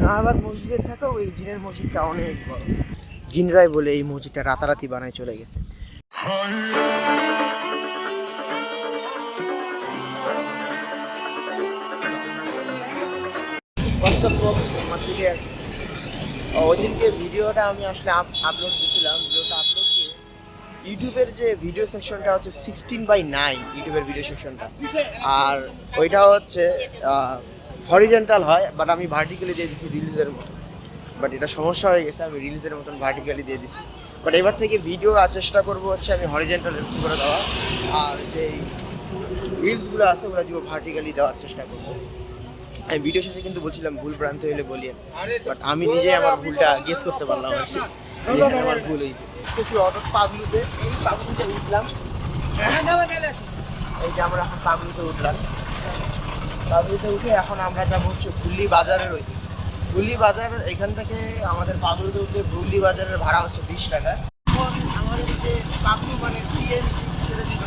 শাহবাগ মসজিদের থেকেও এই জিনের মসজিদটা অনেক বড়। জিনরাই বলে এই মসজিদটা রাতারাতি বানায় চলে গেছে। ওই দিনকে ভিডিওটা আমি আসলে আপলোড দিয়েছিলাম। ভিডিওটা আপলোড দিয়ে ইউটিউবের যে ভিডিও সেকশনটা হচ্ছে 16:9 ইউটিউবের ভিডিও সেকশনটা, আর ওইটা হচ্ছে হরিজেন্টাল হয়, বাট আমি ভার্টিক্যালি দিয়ে দিচ্ছি রিলসের মতো। বাট এটা সমস্যা হয়ে গেছে, আমি রিলসের মতন ভার্টিক্যালি দিয়ে দিচ্ছি। বাট এবার থেকে ভিডিও চেষ্টা করবো হচ্ছে আমি হরিজেন্টাল করে দেওয়া, আর যে রিলসগুলো আছে ওগুলো দিব ভার্টিক্যালি দেওয়ার চেষ্টা করবো। আমি ভিডিও শেষে কিন্তু বলছিলাম ভুল ভ্রান্ত হলে বলি, বাট আমি নিজেই আমার ভুলটা গেস করতে পারলাম আর কি, যেখানে আমার ভুল হয়েছে। কিছু অটোর পাগলুতে, এই পাগলুতে উঠলাম, এই যে আমরা এখন পাগলুতে উঠলাম। পাগলুতে উঠে এখন আমরা যাবো হচ্ছে ভুল্লি বাজারের ওই দিকে। ভুল্লি বাজার এখান থেকে আমাদের পাগলুতে উঠলে ভুল্লি বাজারের ভাড়া হচ্ছে 20 টাকা। এখন আমাদের যে পাগলু মানে সিএনজি ছেড়ে দিল।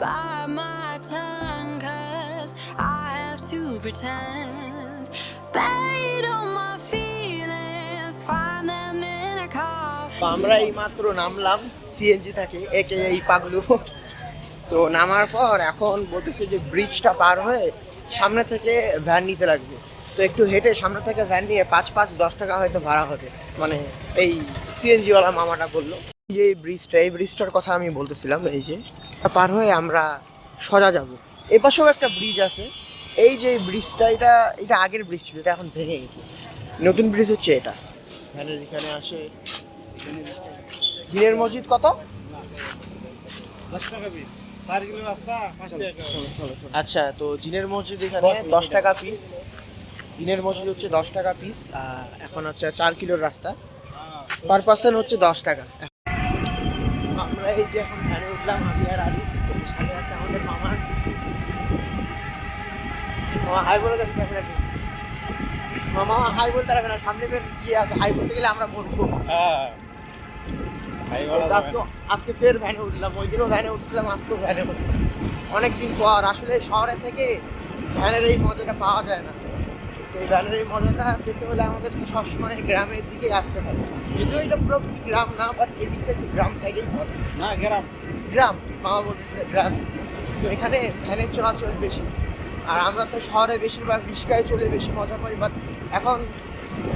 By my tongue, 'cause I have to pretend, buried all my feelings, find them in a coffin. আমরা এই মাত্র নামলাম সিএনজি থেকে, একে এই পাগলু। তো নামার পর এখন বলতেছে যে ব্রিজটা পার হয়ে সামনে থেকে ভ্যান নিতে লাগবে। তো একটু হেঁটে সামনে থেকে ভ্যান নিয়ে 5-10 টাকা হয়তো ভাড়া হবে, মানে এই সিএনজিওয়ালা মামাটা বললো। যে এই ব্রিজটার কথা আমি বলতেছিলাম, এই যে পার হয়ে আমরা সোজা যাব। এ পাশেও একটা ব্রিজ আছে। এই যে ব্রিজটা, এটা আগের ব্রিজ ছিল, এটা এখন ভেঙে গেছে। নতুন ব্রিজ হচ্ছে এটা। ভ্যানের এখানে আসে। জিনের মসজিদ কত? 10 টাকা পিস, 4 কিলো রাস্তা 5 টাকা। আচ্ছা, তো জিনের মসজিদ এখানে 10 টাকা পিস। জিনের মসজিদ হচ্ছে 10 টাকা পিস, আর এখন হচ্ছে 4 কিলোর রাস্তা, পার পার্সন হচ্ছে 10 টাকা। আমরা এই যে এখন ভ্যানে উঠলাম, আমি আর আরি, সাথে আছে আমাদের মামা। হাই বলে দেখি ক্যামেরাকে। মামা হাই বলতে পারবে না, সামনে ফের কি আছে, হাই বলতে গেলে আমরা বলবো। আজকে ফের ভ্যানে উঠলাম, ওই দিনও ভ্যানে উঠছিলাম, আজকেও ভ্যানে উঠলাম। অনেকদিন পর আসলে শহরে থেকে ভ্যানের এই মজাটা পাওয়া যায় না। তো এই ভ্যানের এই মজাটা পেতে হলে আমাদেরকে সবসময় গ্রামের দিকে আসতে হবে। যদিও এটা পুরোপুরি গ্রাম না, বাট এদিকটা একটু গ্রাম সাইডেই পড়ে। না, গ্রাম মামা বলতেছে গ্রাম। তো এখানে ভ্যানের চলাচল বেশি, আর আমরা তো শহরে বেশিরভাগ রিক্সায় চলে বেশি মজা পাই। বাট এখন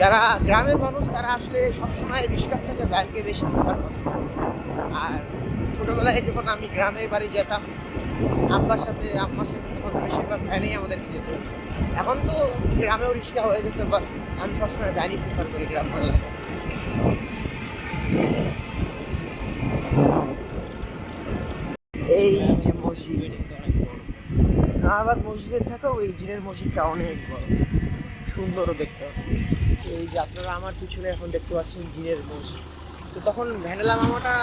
যারা গ্রামের মানুষ তারা আসলে সবসময় রিক্সার থেকে ভ্যানকে বেশি প্রেফার করে। আর ছোটোবেলায় যখন আমি গ্রামের বাড়ি যেতাম আম্মার সাথে তখন বেশিরভাগ ভ্যানেই আমাদেরকে যেতে হতো। এখন তো গ্রামেও রিক্সা হয়ে গেছে, বাট আমি সবসময় ভ্যানই প্রেফার করি গ্রাম বাংলায়। এই যে মসজিদ, শাহবাগ মসজিদের থেকেও এই জিনের মসজিদটা অনেক বড়, সুন্দরও দেখতে। এই যে আপনারা আমার পিছনে এখন দেখতে পাচ্ছেন জিনের মসজিদ। তো তখন ভ্যানেলা মামাটা,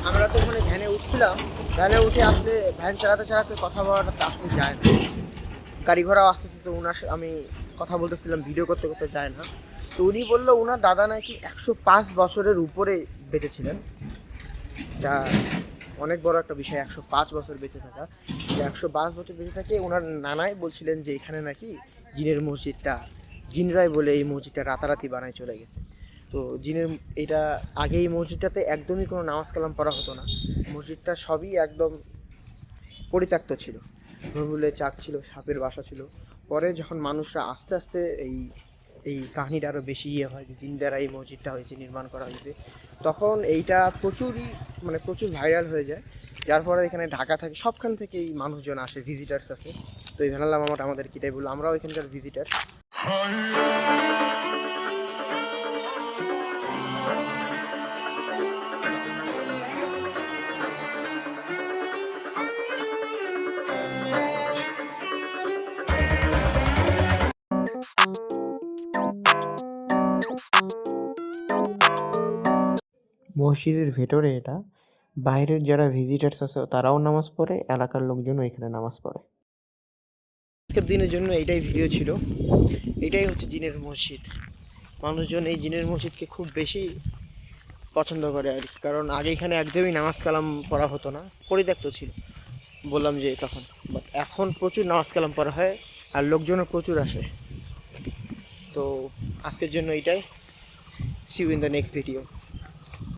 আমরা তো ওখানে ভ্যানে উঠছিলাম, ভ্যানে উঠে আসলে ভ্যান চালাতে চালাতে কথা বলাটা আসলে যায় না, গাড়ি ঘোড়াও আসতেছে। তো ওনার আমি কথা বলতেছিলাম, ভিডিও করতে করতে যায় না। তো উনি বললো ওনার দাদা নাকি 105 বছরের উপরে বেঁচেছিলেন। এটা অনেক বড় একটা বিষয়, 105 বছর বেঁচে থাকা। 105 বছর বেঁচে থাকে ওনার নানাই বলছিলেন যে এখানে নাকি জিনের মসজিদটা, জিনরাই বলে এই মসজিদটা রাতারাতি বানায় চলে গেছে। তো জিনের এটা আগে এই মসজিদটাতে একদমই কোনো নামাজ কালাম পড়া হতো না। মসজিদটা সবই একদম পরিত্যক্ত ছিল, ভূমিলে চাক ছিল, সাপের বাসা ছিল। পরে যখন মানুষরা আস্তে আস্তে এই কাহিনীটা আরও বেশি হয় যে জিন দ্বারা এই মসজিদটা হয়েছে, নির্মাণ করা হয়েছে, তখন এইটা প্রচুর ভাইরাল হয়ে যায়। যার ফলে এখানে ঢাকা থেকে সবখান থেকেই মানুষজন আসে, ভিজিটার্স আছে। তো এই ভ্যানালা মামাটা আমাদের কিটাই বললো, আমরাও এখানকার ভিজিটার। মসজিদের ভেতরে এটা, বাইরের যারা ভিজিটার্স আছে তারাও নামাজ পড়ে, এলাকার লোকজনও এখানে নামাজ পড়ে। আজকের দিনের জন্য এইটাই ভিডিও ছিল। এটাই হচ্ছে জিনের মসজিদ। মানুষজন এই জিনের মসজিদকে খুব বেশি পছন্দ করে আর কি, কারণ আগে এখানে একদমই নামাজ কালাম পড়া হতো না, পরিত্যক্ত ছিল বললাম যে তখন। বাট এখন প্রচুর নামাজ কালাম পড়া হয়, আর লোকজনও প্রচুর আসে। তো আজকের জন্য এইটাই। See you in the next video.